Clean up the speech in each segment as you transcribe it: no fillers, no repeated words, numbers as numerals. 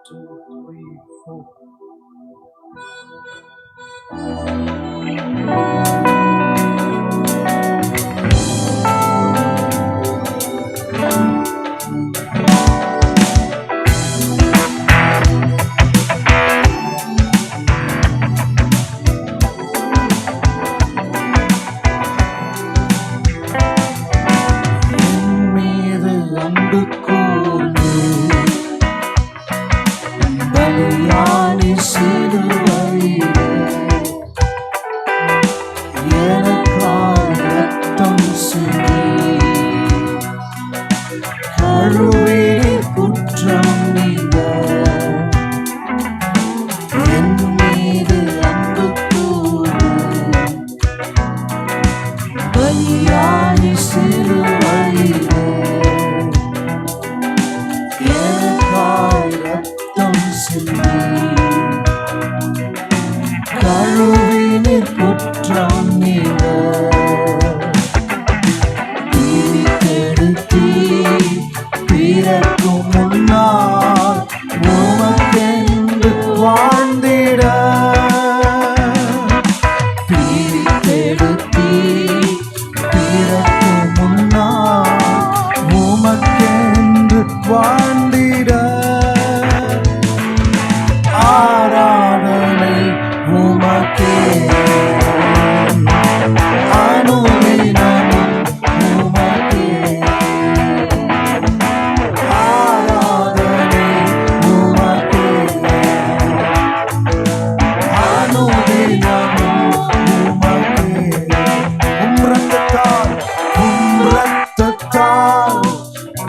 2, 3, 4.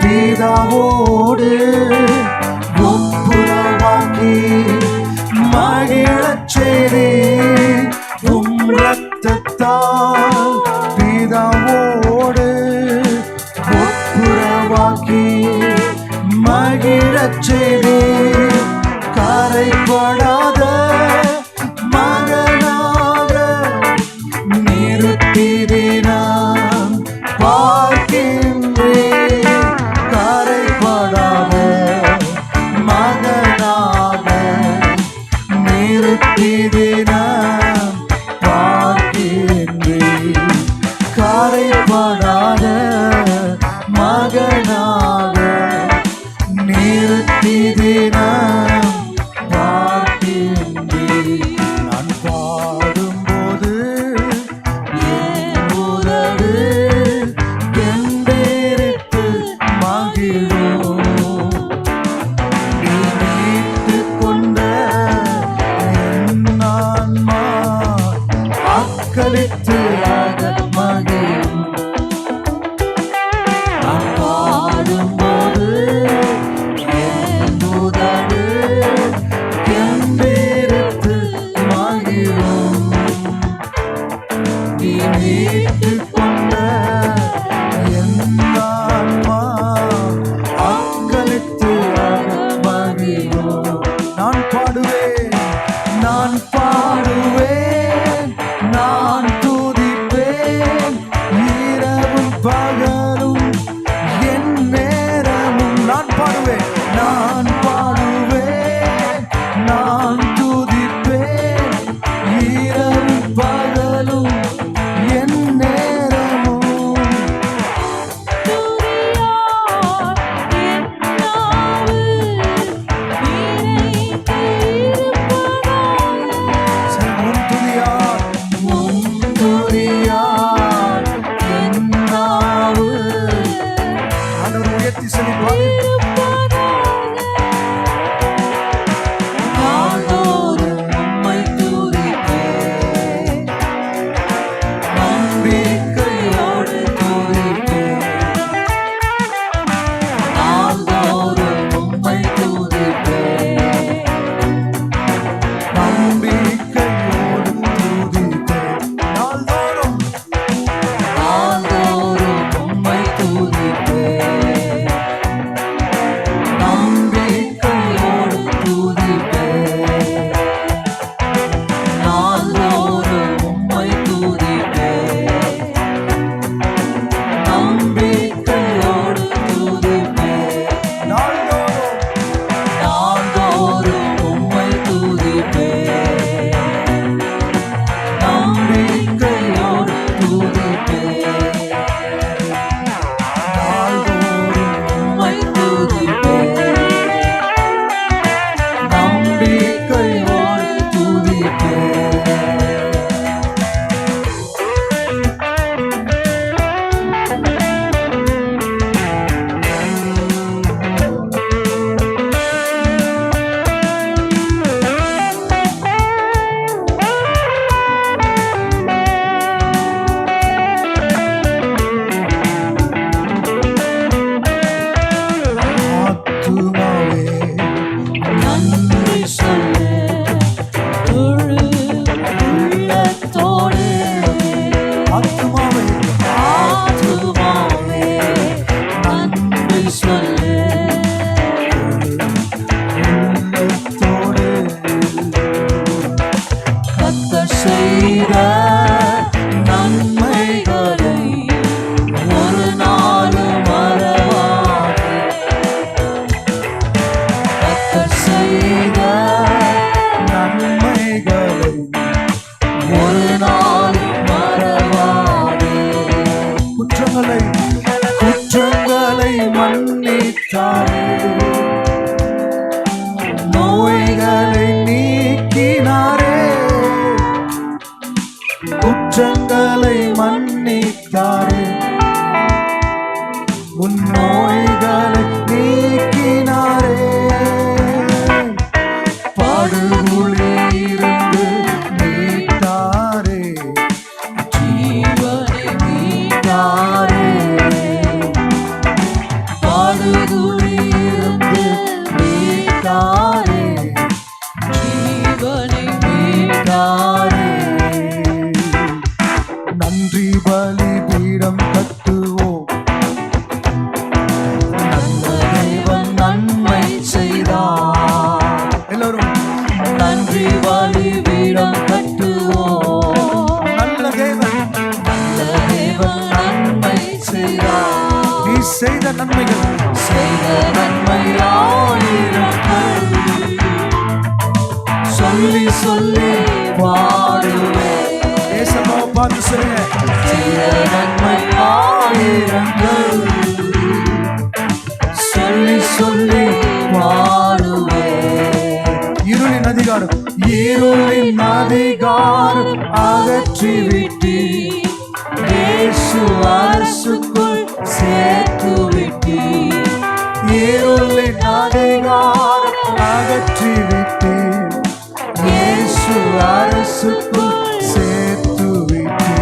பிதாவோடு ஒப்புரவாக்கி மகிழச் செய்தே இரத்தத்தால் பிதாவோடு ஒப்புரவாக்கி மகிழச் செய்தே கரைபடாத மகனாக நிறுத்தினான் பார்க்கின்றேன். கரைபடாத மகனாக நிறுத்தினான் பார்க்கின்றேன். கரைபடாத மகனாக நிறுத்தினான் பார்க்கின்றேன். நான் பாடும்போது என் உதடு கெண்டெடுத்து மகிழும். நீ மீட்டுக் கொண்ட என் ஆன்மா அக்களித்து மகிழும். நான் பாடும்போது என் உதடு கெண்டெடுத்து மகிழும். நீ மீட்டுக் கொண்ட என் ஆன்மா அக்களித்து மகிழும். நான் பாடுவேன், நான் பாடுவேன், நான் துதிப்பேன் இரவும் பகலும் என் நேரமும். நான் பாடுவேன், நான் பாடுவேன், நான் துதிப்பேன் இரவும் பகலும் என் நேரமும். துதியார் என் நாவு நிறைந்தே செய்த நன்மைகள் சொல்லி சொல்லி பாடுவேன். ஏசப்பாவை பார்த்து சொல்லுங்க, செய்த நன்மை ஆயிரங்கள் சொல்லி சொல்லி பாடுவேன். இருளின் அதிகாரம் அகற்றிவிட்டு இயேசு அரசுக்குள் சேர்த்துவிட்டு. இருளின் அதிகாரம் அகற்றிவிட்டு இயேசு அரசுக்குள் சேர்த்துவிட்டு.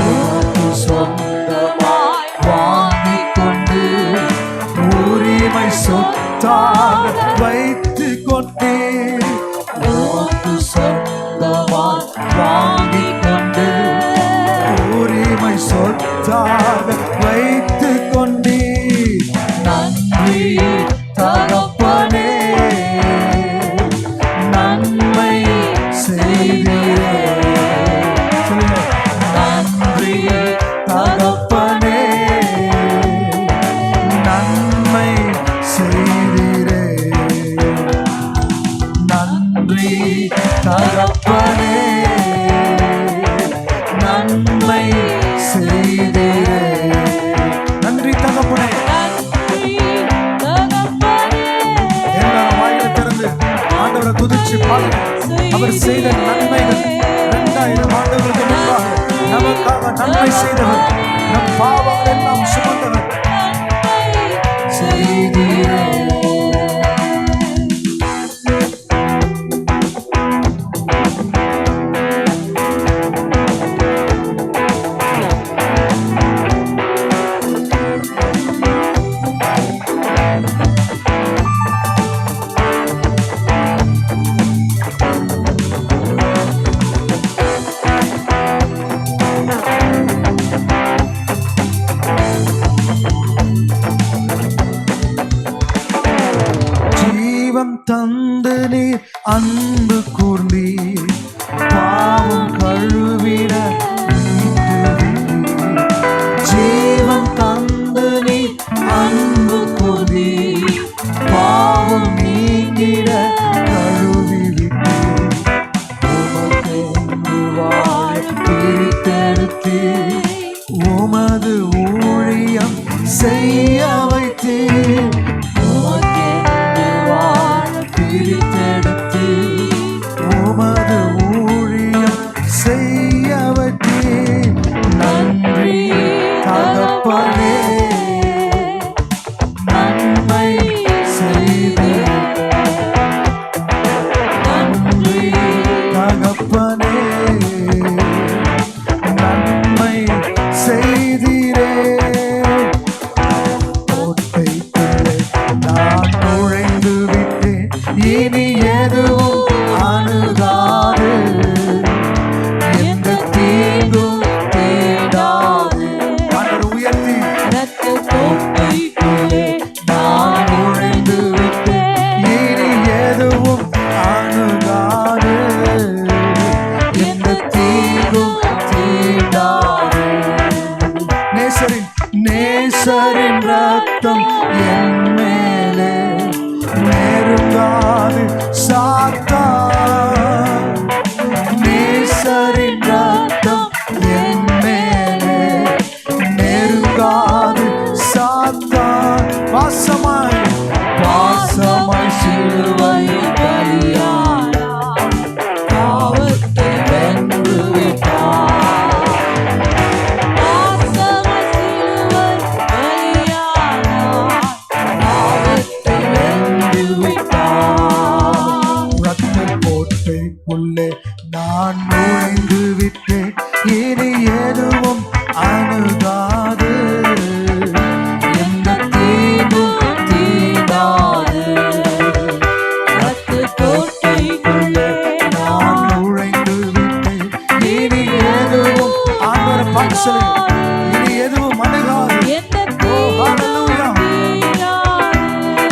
உனக்கு சொந்தமாய் வாங்கிக் கொண்டு உரிமை சொத்தாக வைத்துக் கொண்டே. உனக்கு சொந்தமாய் வாங்கிக் கொண்டு உரிமை சொத்தாக வைத்துக் கொண்டே. நன்றி தகப்பனே, நன்மை செய்தீரே. நன்றி தகப்பனே, நன்மை செய்தீரே. நன்றி தகப்பனே, நன்மை செய்தீரே. நன்றி தகப்பனே. எல்லாரும் வாயில திறந்து ஆண்டவரை துதிச்சு பாருங்க. அவர் செய்த நன்மைகள் 2000 ஆண்டுகளுக்கு முன்பாக நமக்காக நன்மை செய்தவர், நம் பாவங்கள் எல்லாம் சுமந்தவர். செய்தீரே. தந்து நீர் அன்பு கூர்ந்தீர், பாவம் கழுவிட ஜீவன் தந்து நீர் அன்பு கூர்ந்தீர், பாவம் நீங்கிட கழுவிவிட்டு. உமக்கு வாழ பிரித்தெடுத்து உமது ஊழியம் செய்ய வைத்தீர். பிரித்தெடுத்து உமது ஊழியம் செய்யவற்றே. நன்றி தகப்பனே, நன்மை செய்தீரே. நன்றி தகப்பனே, நன்மை செய்தீரே. கோட்டைக்குள்ளே நான் நுழைந்து விட்டேன், இனி எதுவும் அணுகாது, எந்த தீங்கும் தேடாது. ஆண்டவர் உயர்த்தி, கோட்டைக்குள்ளே நான் நுழைந்து விட்டேன், இனி எதுவும் அணுகாது, எந்த தீங்கும் தேடாது. நேசரின் ரத்தம் என் மேலே நெருங்காது சாத்தான். நேசரின் ரத்தம் என் மேலே நெருங்காது சாத்தான். பாசமாய் சிலுவையில் பலியானார், பாவத்தை வென்று விட்டார். பாசமாய் சிலுவையில் பலியானார், பாவத்தை வென்று விட்டார். ரத்த கோட்டைக்குள்ளே நான் நுழைந்து விட்டேன், இனி எதுவும் அணுகாது, எந்த தீங்கும் தீண்டாது. ரத்த கோட்டைக்குள்ளே நான் நுழைந்து விட்டேன், இனி எதுவும் ஆண்டவரை பார்த்து சொல்லுங்க, இனி எதுவும் அணுகாது. ஓ ஹல்லேலூயா.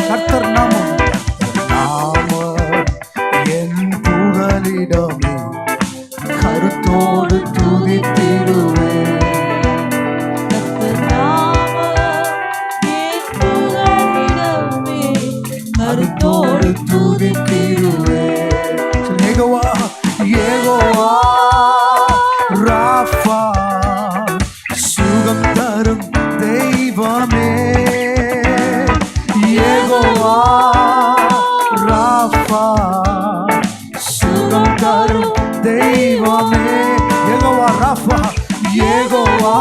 கர்த்தர் நாமம் என் புகலிடமே, கருத்தோடு துதித்திடுவே. யெகோவா யெகோவா ராஃபா சுகம் தரும் தெய்வமே. யெகோவா ராஃபா சுகம் தரும் தெய்வமே. யெகோவா ராஃபா யெகோவா.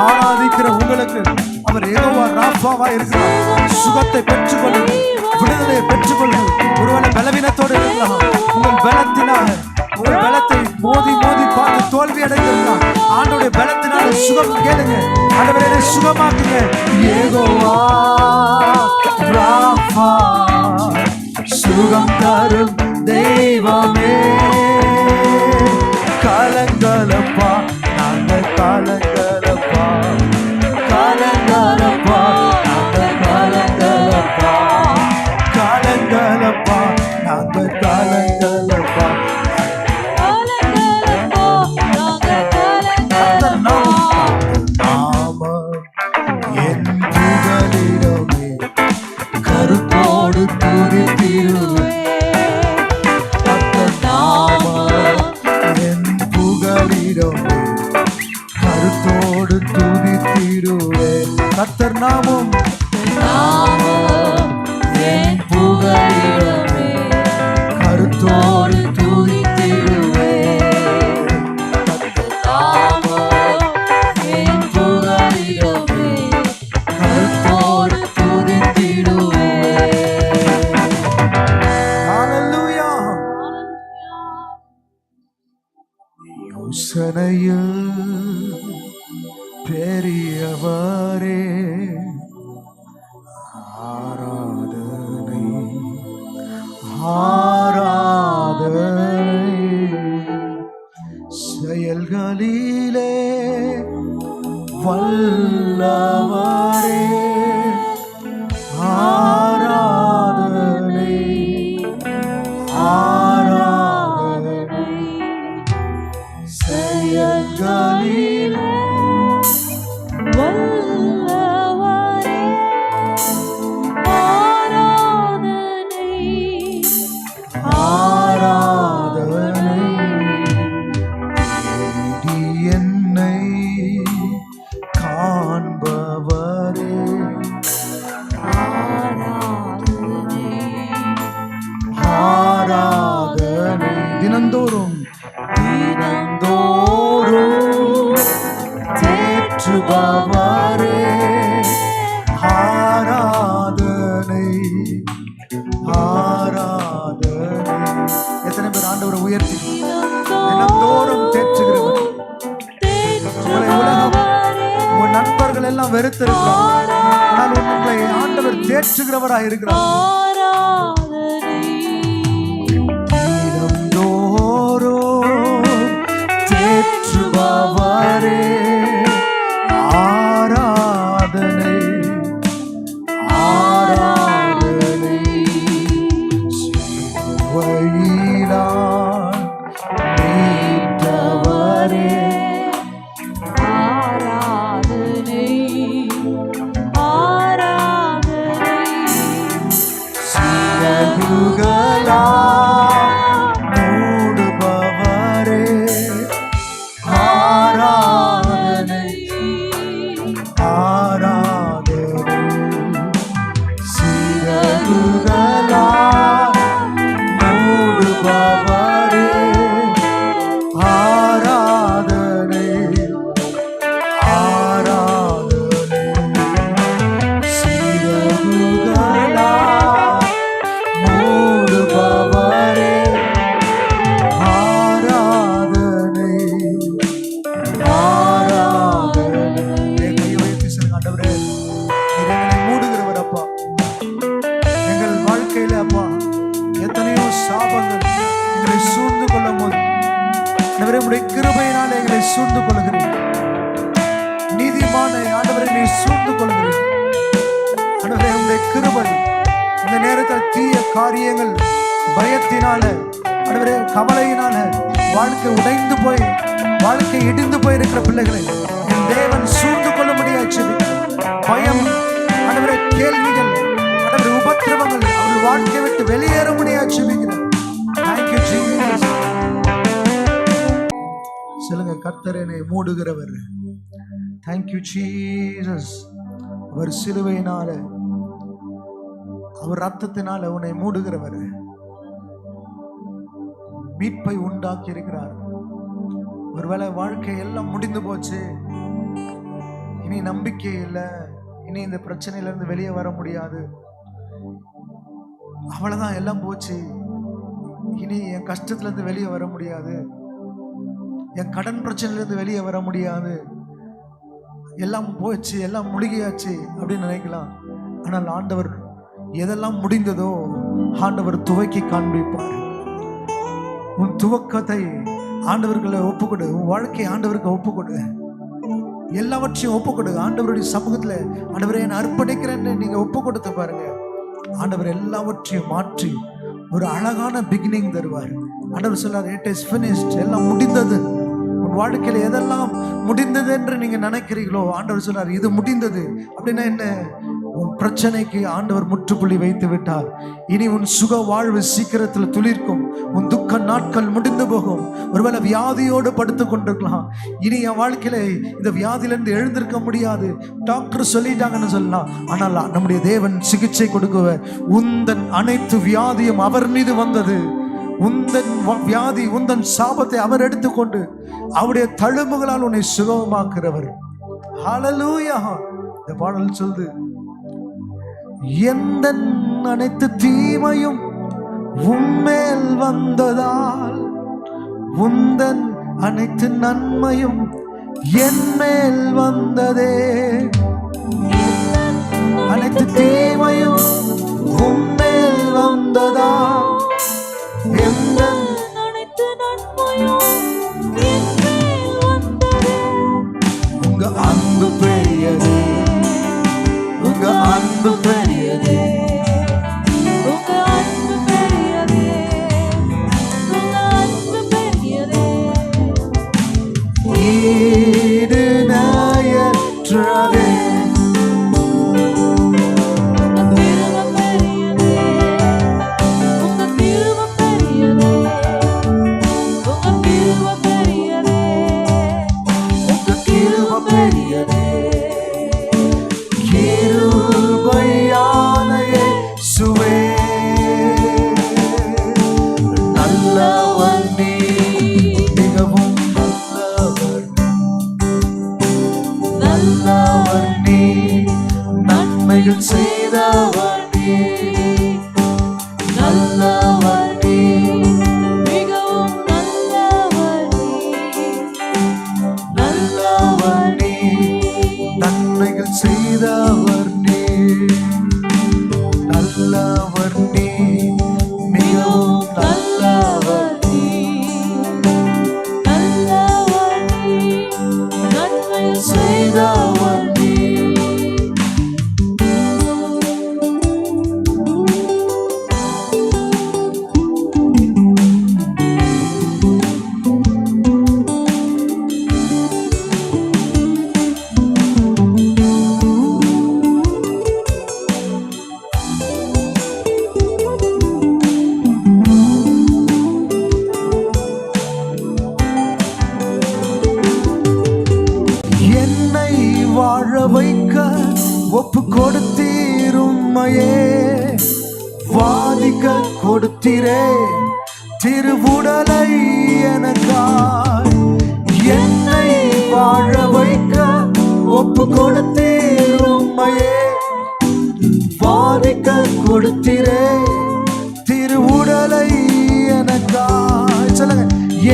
ஆராதிக்கிற உங்களுக்கு அவர் யெகோவா ராஃபாவா இருக்கிறார். சுகத்தை பெற்றுக்கொள்ளுங்கள், விடுதலையை பெற்றுக்கொள்ளுங்கள். ஒருவேளை பலவீனத்தோடு இருக்கலாம், உங்கள் பலத்தினால உங்கள் பலத்தை மோதி மோதி பார்த்து தோல்வி அடைந்திருக்கலாம். ஆண்டோடைய பலத்தினால சுகம் கேளுங்க. ஆண்டவரே சுகமாக்குங்க. யெகோவா ராஃபா சுகம் தரும் தெய்வமே. கலங்கலப்பா நாங்கள் கலங்கலப்பா, கலங்கலப்பா நாங்கள் கலங்கலப்பா, கலங்கலப்பா நாங்கள் கலங்கலப்பா. கருத்தோடு துதித்திடுவே. என் புகலிடமே கருத்தோடு துதித்திடுவே. கர்த்தர் நாமம் என் புகலிடமே கருத்தோடு துதித்திடுவே. என் புகலிடமே கருத்தோடு துதித்திடுவே. ஹல்லேலூயா. யோசனையில் பெரியவரே ஆராதனை ஆராதனை. செயல்களிலே வல்லவரே ஆராதனை ஆராதனை. செயல்களிலே வல்லவரே ஆராதனை ஆராதனை. தேடி என்னை காண்பவரே ஆராதனை ஆராதனை. தினந்தோறும் தினந்தோறும் தேற்றுபவரே ஆராதனை ஆராதனை. எத்தனை பேர் ஆண்டவரை உயர்த்தி தினந்தோறும் தேற்றுகிறவர். உங்களை உலகம் உங்கள் நண்பர்கள் எல்லாம் வெறுத்திருக்கிறார், ஆனால் உங்களை ஆண்டவர் தேற்றுகிறவராக இருக்கிறார். தினந்தோறும் தேற்றுபவரே ஆராதனை ஆராதனை. சிலுவையினால் மீட்டவரே ஆராதனை ஆராதனை. சிறகுகளால் மூடுபவரே ஆராதனை ஆராதனை. சிறகுகளால் மூடுபவரே ஆராதனை ஆராதனை. சிறகுகளால் மூடுபவரே ஆராதனை ஆராதனை. கை உயர்த்தி சொல்லுங்க. ஆண்டவரே நீர் எங்களை மூடுகிறவர் அப்பா. எங்கள் வாழ்க்கையில அப்பா எத்தனையோ சாபங்கள் எங்களை சூழ்ந்து கொள்ளும் போது ஆண்டவரே உடைய கிருபையினால் எங்களை சூழ்ந்து கொள்கிறேன். நீதிமான ஆண்டவரை நீ சூழ்ந்து கொள்கிறேன். ஆண்டவரே உடைய கிருபை இந்த நேரத்தில் தீய காரியங்கள் பயத்தினால ஆண்டவரே கவலையினால வாழ்க்கை உடைந்து போய் வாழ்க்கை இடிந்து போயிருக்கிற பிள்ளைகளை என் தேவன் சூழ்ந்து கொள்ள முடியாது. பயம் ஆண்டவரே கேள்விகள் ஆண்டவரே உபத்திரவங்கள் அவர்கள் வாழ்க்கையை விட்டு வெளியேற முடியாது ஜெபிக்கிறேன். Thank you Jesus. சொல்லுங்க, கர்த்தர் என்னை மூடுகிறவர். Thank you Jesus. அவர் சிலுவையினால, அவர் ரத்தத்தினால உன்னை மூடுகிறவர். மீட்பை உண்டாக்கி இருக்கிறார். ஒருவேளை வாழ்க்கை எல்லாம் முடிந்து போச்சு, இனி நம்பிக்கை இல்லை, இனி இந்த பிரச்சனையில இருந்து வெளியே வர முடியாது, அவ்வளவுதான் எல்லாம் போச்சு, இனி என் கஷ்டத்துல இருந்து வெளியே வர முடியாது, என் கடன் பிரச்சனையில இருந்து வெளியே வர முடியாது, எல்லாம் போச்சு, எல்லாம் முழுகியாச்சு அப்படின்னு நினைக்கலாம். ஆனால் ஆண்டவர் எதெல்லாம் முடிந்ததோ ஆண்டவர் துவக்கி காண்பிப்பார். உன் துவக்கத்தை ஆண்டவர்களை ஒப்புக்கொடு, உன் வாழ்க்கையை ஆண்டவருக்கு ஒப்புக்கொடு, எல்லாவற்றையும் ஒப்புக்கொடு. ஆண்டவருடைய சமூகத்துல ஆண்டவரை நான் அர்ப்பணிக்கிறேன்னு நீங்க ஒப்பு கொடுத்து பாருங்க, ஆண்டவர் எல்லாவற்றையும் மாற்றி ஒரு அழகான பிகினிங் தருவார். ஆண்டவர் சொல்றார், இட் இஸ் finished, எல்லாம் முடிந்தது. உன் வாழ்க்கையில எதெல்லாம் முடிந்தது என்று நீங்க நினைக்கிறீங்களோ ஆண்டவர் சொல்றார், இது முடிந்தது. அப்படின்னா என்ன? உன் பிரச்சனைக்கு ஆண்டவர் முற்றுப்புள்ளி வைத்து விட்டார். இனி உன் சுக வாழ்வு சீக்கிரத்தில் துளிர்க்கும். உன் துக்க நாட்கள் முடிந்து போகும். ஒருவேளை வியாதியோடு படுத்து கொண்டிருக்கலாம், இனி என் வாழ்க்கையில இந்த வியாதியிலிருந்து எழுந்திருக்க முடியாது, டாக்டர் சொல்லிட்டாங்கன்னு சொல்லலாம். ஆனால் நம்முடைய தேவன் சிகிச்சை கொடுக்குவர். உந்தன் அனைத்து வியாதியும் அவர் மீது வந்தது. உந்தன் வியாதி, உந்தன் சாபத்தை அவர் எடுத்துக்கொண்டு அவருடைய தழும்புகளால் உன்னை சுகமாக்குறவர். ஹல்லேலூயா. இந்த பாடல் சொல்லுது, எந்த அனைத்து தீமையும் உம்மேல் வந்ததால் உந்தன் அனைத்து நன்மையும் என் மேல் வந்ததே. அனைத்து தீமையும் உம்மேல் வந்ததால் எந்த அனைத்து நன்மையும் என் மேல் வந்ததே. உங்க அன்பு பெரியதே, உங்க அன்பு பெரியதே, உங்க அன்பு பெரியதே, உங்க அன்பு பெரியதே. ஈடு நாயற்றதே, செய்தவர் நீ, நல்லவர் நீ, மிகவும் நல்லவர் நீ, நல்லவர் நீ, நன்மைகள் செய்தவர் நீ, நல்லவர் நீ, மிகவும் நல்லவர் நீ, நல்லவர் நீ, நன்மைகள் செய்தவர் நீ. வாழ வைக்க ஒப்பு கொடுத்தீரும்மையே, வாதிக்க கொடுத்தீரே திருவுடலை எனக்காய். என்னை வாழ வைக்க ஒப்பு கொடுத்தீரும்மையே, வாதிக்க கொடுத்தீரே திருவுடலை எனக்காய். சொல்லுங்க,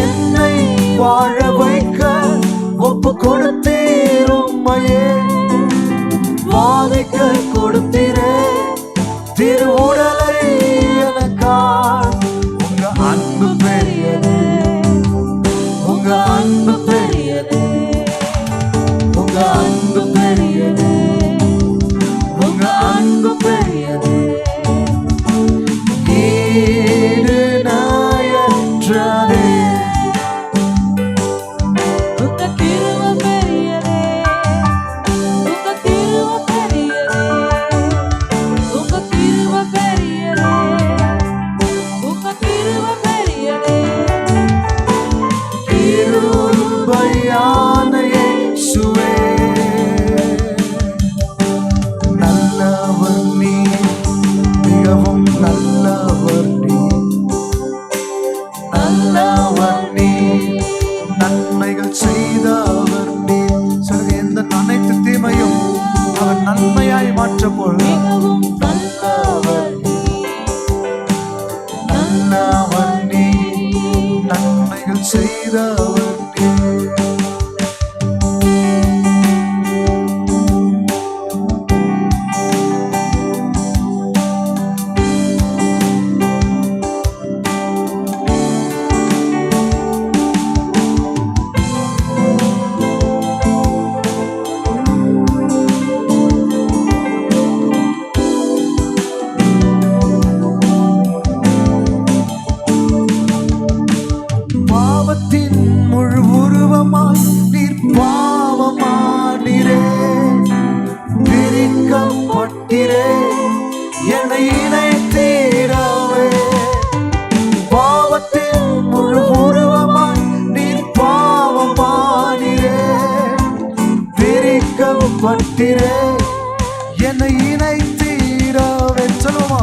என்னை வாழ வைக்க ஒப்பு கொடுத்தீரும்மையே, வாதிக்க கொடுத்தீரே திருவுடலை எனக்காய். உங்க அன்பு பெரியது, உங்க அன்பு பெரியது, உங்க அன்பு பெரியது, உங்க அன்பு பெரியது. ஈடு நாயற்றதே, உங்க கிருபை பெரியதே, உங்க கிருபை பெரியதே, நல்லவர் நீ, நன்மைகள் செய்தவர் நீ. பாவத்தின் முழு உருவமாய் நீர் பாவமானீரே, பிரிக்கப்பட்டீரே, என்னை இணைத்தீரவே. பாவத்தின் முழு உருவமாய் நீர் பாவமானீரே, பிரிக்கப்பட்டீரே, என்னை இணைத்தீரவே. சொல்லுமா,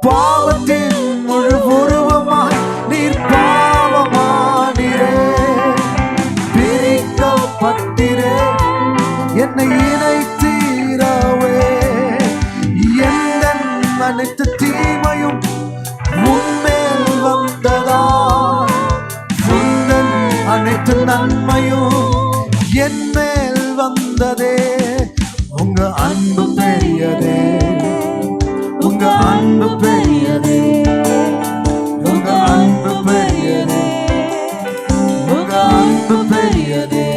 பாவத்தின் முழு உருவமாய் நீர் பாவமானீரே, பிரிக்கப்பட்டீரே, என்னை இணைத்தீரவே. எந்த அனைத்து தீமையும் உன்மேல் வந்ததா, உந்தன் அனைத்து நன்மையும் என் மேல் வந்ததே. உங்க அன்பு பெரியதே, உங்க அன்பு பெரியதே, உங்க அன்பு பெரியதே, உங்க அன்பு பெரியதே.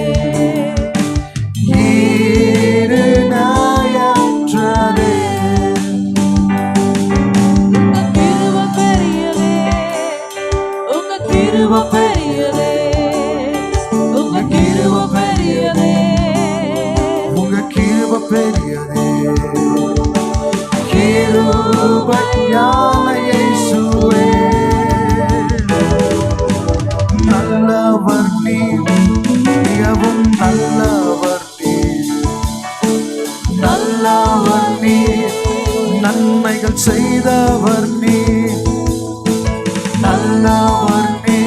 ஈடு நாயற்றதே. உங்க கிருபை பெரியதே, உங்க கிருபை பெரியதே, உங்க கிருபை பெரியதே. கிருபையான இயேசுவே, நல்லவர் நீ, மிகவும் நல்லவர் நீ, நல்லவர் நீ, நன்மைகள் செய்தவர் நீ, நல்லவர் நீ,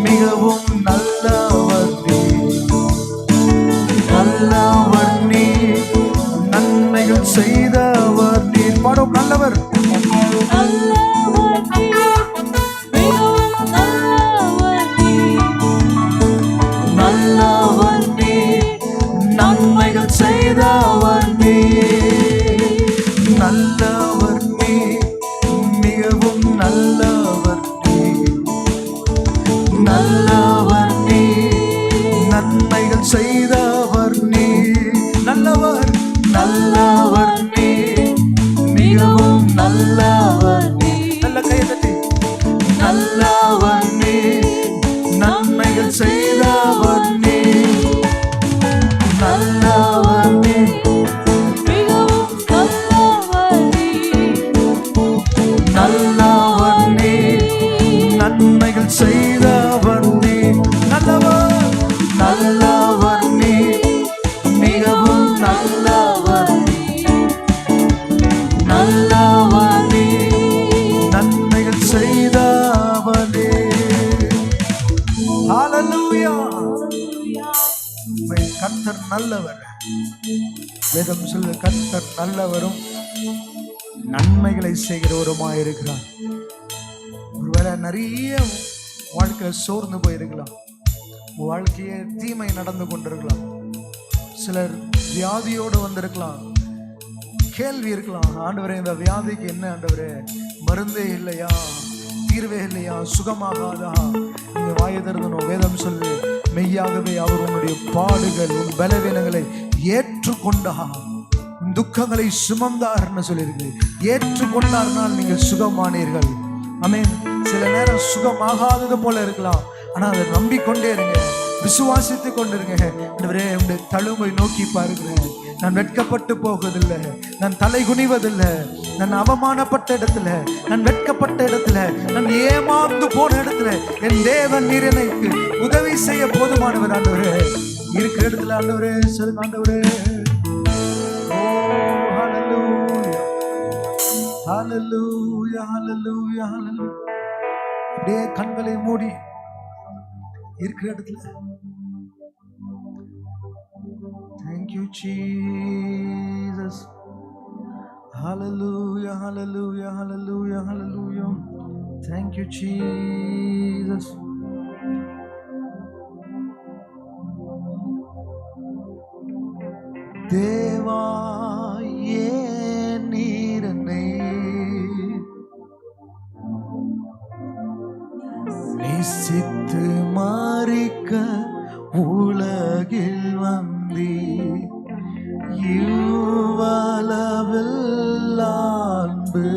மிகவும் நல்லவர் நீ, நல்லவர் நீ, நன்மைகள் செய்தவர் நீ. பாடும் நல்லவர், நல்லவர் நீ, மிகவும் நல்லவர் நீ, நல்லவர் நீ, நன்மைகள் செய்தவர் நீ, நல்லவர் நீ, மிகவும் நல்லவர் நீ, நல்லவர் நீ, நன்மைகள் செய்தவர் நீ. நல்லவர், நல்லவர் நீ, மிகவும் நல்லவர் நீ. நல்ல கையை தட்டி, நல்லவர் நீ, நன்மைகள் செய்தவர் நீ, நல்லவர் நீ, மிகவும் நல்லவர் நீ, நல்லவர் நீ, நன்மைகள் செய்தவர் நீ. நல்லவர், நல்லவர் நீ, மிகவும் நல்லவர் நீ, நல்லவர் நீ, நன்மைகள் செய்தவர் நீ. ஹல்லேலூயா. கர்த்தர் நல்லவர். வேதம் சொல்ல, கர்த்தர் நல்லவரும் நன்மைகளை செய்கிறவருமாய் இருக்கிறார். ஒருவேளை நிறைய வாழ்க்கையில சோர்ந்து போயிருக்கலாம், வாழ்க்கையே தீமை நடந்து கொண்டிருக்கலாம், சிலர் வியாதியோடு வந்திருக்கலாம், கேள்வி இருக்கலாம், ஆண்டவரே இந்த வியாதிக்கு என்ன ஆண்டவரே, மருந்தே இல்லையா, தீர்வே இல்லையா, சுகமாகாதா? நீங்க வாயை திறந்தணும். வேதம் சொல்லு, மெய்யாகவே அவர் உன்னுடைய பாடுகள், உன் பலவீனங்களை ஏற்றுக்கொண்டார், உன் துக்கங்களை சுமந்தார்னு சொல்லியிருக்கு. ஏற்றுக்கொண்டார்னால் நீங்கள் சுகமானீர்கள். ஆமென். சில நேரம் சுகமாகாதது போல இருக்கலாம், ஆனா அதை நம்பிக்கொண்டே இருங்க, விசுவாசித்து கொண்டிருங்க. ஆண்டவரே, உங்களுடைய தழும்பை நோக்கி பாருகிறேன், நான் வெட்கப்பட்டு போவதில்லை, நான் தலை குனிவதில்லை, நான் அவமானப்பட்ட இடத்துல, நான் வெட்கப்பட்ட இடத்துல, நான் ஏமாந்து போன இடத்துல என் தேவன் நீர் எனக்கு உதவி செய்ய போதுமானவர். ஆண்டவரே, இருக்கிற இடத்துல ஆண்டவரே சொல்லுங்க, ஆண்டவரே. ஓ ஹல்லேலூயா, ஹல்லேலூயா, ஹல்லேலூயா, ஹல்லேலூயா. அப்படியே கண்களை மூடி இருக்கிற இடத்துல thank you Jesus, hallelujah, hallelujah, hallelujah, hallelujah. Thank you, Jesus. தேவா ஏன் நீர் என்னை நேசித்து மாறிக்க உலகில் வந்தீர். இவ்வளவில் அன்பு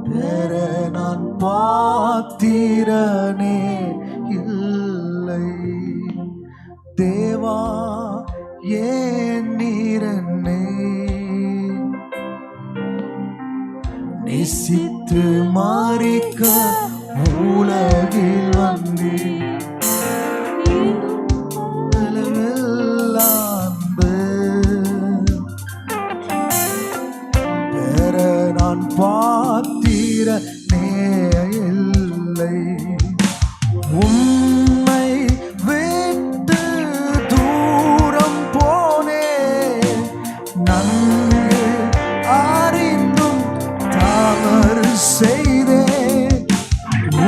பெற நான் பாத்திரனே இல்லை. தேவா ஏன் நீர் என்னை நேசித்து மாறிக்க உலகில் வந்தீர். அன்பு பெற நான் பாத்திரனே இல்லை. உம்மை விட்டு தூரம் போனேன். நன்கு அறிந்தும் தவறு செய்தேன்.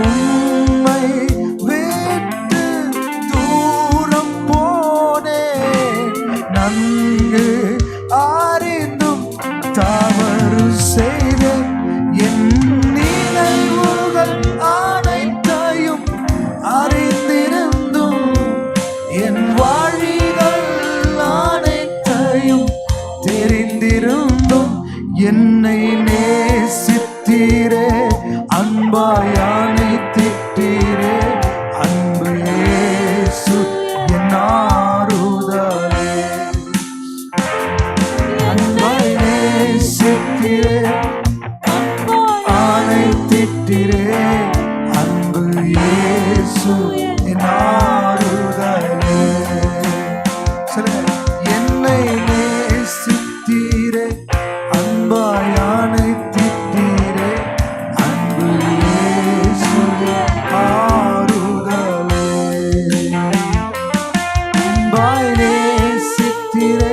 உம்மை விட்டு தூரம் போனேன். நன்கு அறிந்தும் தவறு செய்தேன். என் நினைவுகள் அனைத்தையும் அறிந்திருந்தும் என் வழிகள் அனைத்தையும் தெரிந்திருந்தும் என்னை நேசித்தீரே, அன்பாய் அணைத்திட்டீரே. அன்பு இயேசு என் ஆறுதலே. அன்பாய் நேசித்தீரே, அணைத்திட்டீரே. அன்பு இயேசு என் ஆறுதலே. என்னை நேசித்தீரே, அன்பாய் அணைத்திட்டீரே. அன்பு இயேசு ஆறுதலே. அன்பாய் நேசித்தீரே,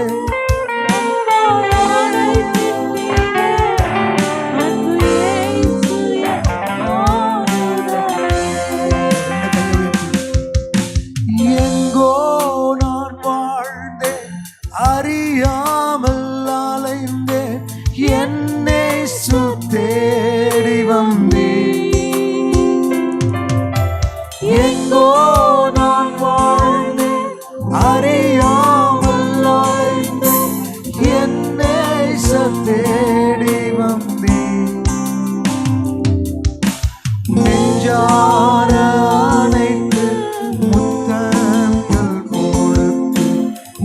எங்கோ நான் வாழ்ந்தேன், அறியாமல் அலைந்தேன். என்னை தேடி வந்தேன். எங்கோ நான் வாழ்ந்தேன், அறியாமல் அலைந்தேன். என்னை தேடி வந்தேன். நெஞ்சார அணைத்து முத்தங்கள் கொடுத்து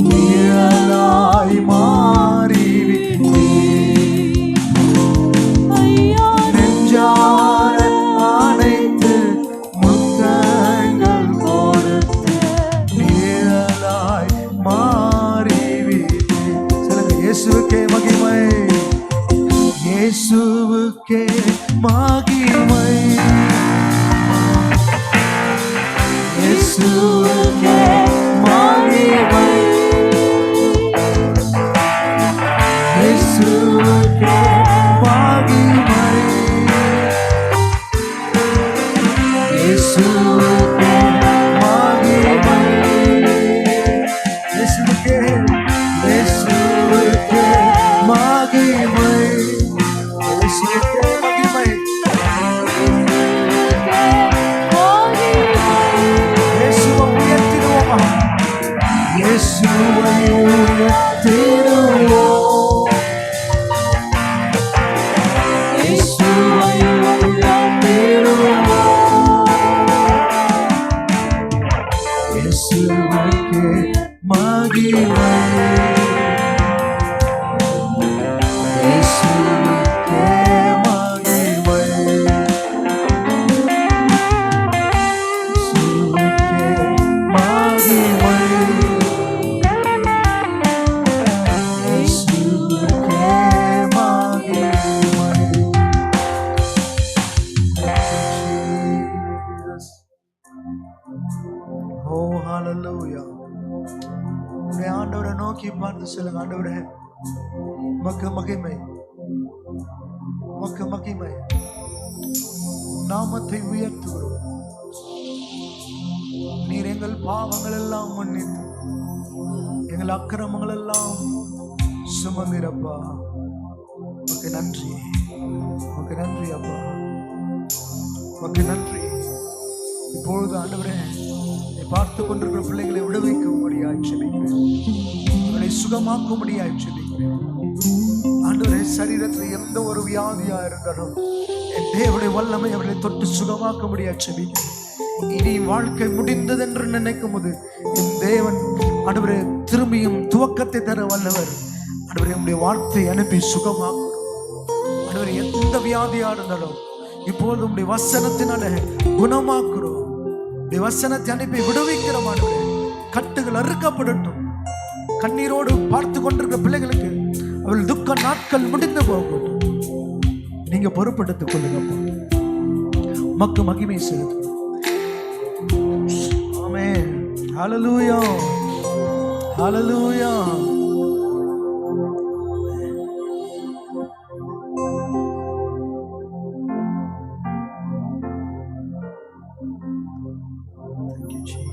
நிழலாய் மாறிவிட்டீர். நெஞ்சார அணைத்து முத்தங்கள் கொடுத்து நிழலாய் மாறிவிட்டீர். சொல்லுங்க, இயேசுவுக்கே மகிமை, இயேசுவுக்கே மகிமை, இயேசுவுக்கே மகிமை, இயேசுவுக்கே மகிமை, இயேசுவுக்கே மகிமை, இயேசுவுக்கே, இயேசுவுக்கே மகிமை, இயேசுவுக்கே மகிமை. இயேசுவை உயர்த்திடுவோமா? இயேசுவை உயர்த்திடுவோம். இயேசுவை உயர்த்திடுவோம். இயேசுவுக்கே மகிமை, இயேசுவுக்கே மகிமை, இயேசுவுக்கே மகிமை, இயேசுவுக்கே மகிமை. Jesus. Oh, hallelujah. உடைய ஆண்டவரை நோக்கி பார்த்து சொல்லுங்க, ஆண்டவரே உமக்கு மகிமை, உமக்கு மகிமை. நாமத்தை உயர்த்துகிறோம். நீர் எங்கள் பாவங்கள் எல்லாம் மன்னித்து எங்கள் அக்கிரமங்கள் எல்லாம் சுமந்திரப்பா. உமக்கு நன்றி, உமக்கு நன்றி அப்பா, உமக்கு நன்றி. இப்பொழுது ஆண்டவரே, பார்த்து கொண்டிருக்கிற பிள்ளைகளை விடுவிக்கும்படியாய் ஜெபிக்கிறேன். அவர்களை சுகமாக்கும்படியாய் ஜெபிக்கிறேன். ஆண்டவரே, சரீரத்தில் எந்த ஒரு வியாதியா இருந்தாலும் என் தேவனுடைய வல்லமை அவர்களை தொட்டு சுகமாக்கும்படியாய் ஜெபிக்கிறேன். இனி வாழ்க்கை முடிந்தது என்று நினைக்கும் போது என் தேவன் ஆண்டவரே திரும்பியும் துவக்கத்தை தர வல்லவர். ஆண்டவரே, உம்முடைய வார்த்தை அனுப்பி சுகமாக்கும். ஆண்டவரே, எந்த வியாதியா இருந்தாலும் இப்போது உம்முடைய வசனத்தினால குணமாக்குறோம். உம்முடைய வசனத்தை அனுப்பி விடுவிக்கிறோம். ஆண்டவரே, கட்டுகள் அறுக்கப்படட்டும். கண்ணீரோடு பார்த்து கொண்டிருக்கிற பிள்ளைகளுக்கு அவள் துக்க நாட்கள் முடிந்து போகட்டும். நீங்க பொறுப்பெடுத்துக் கொள்ளுங்க. மக்கு மகிமை செலுத்து. ஆமென். ஹல்லேலூயா, ஹல்லேலூயா.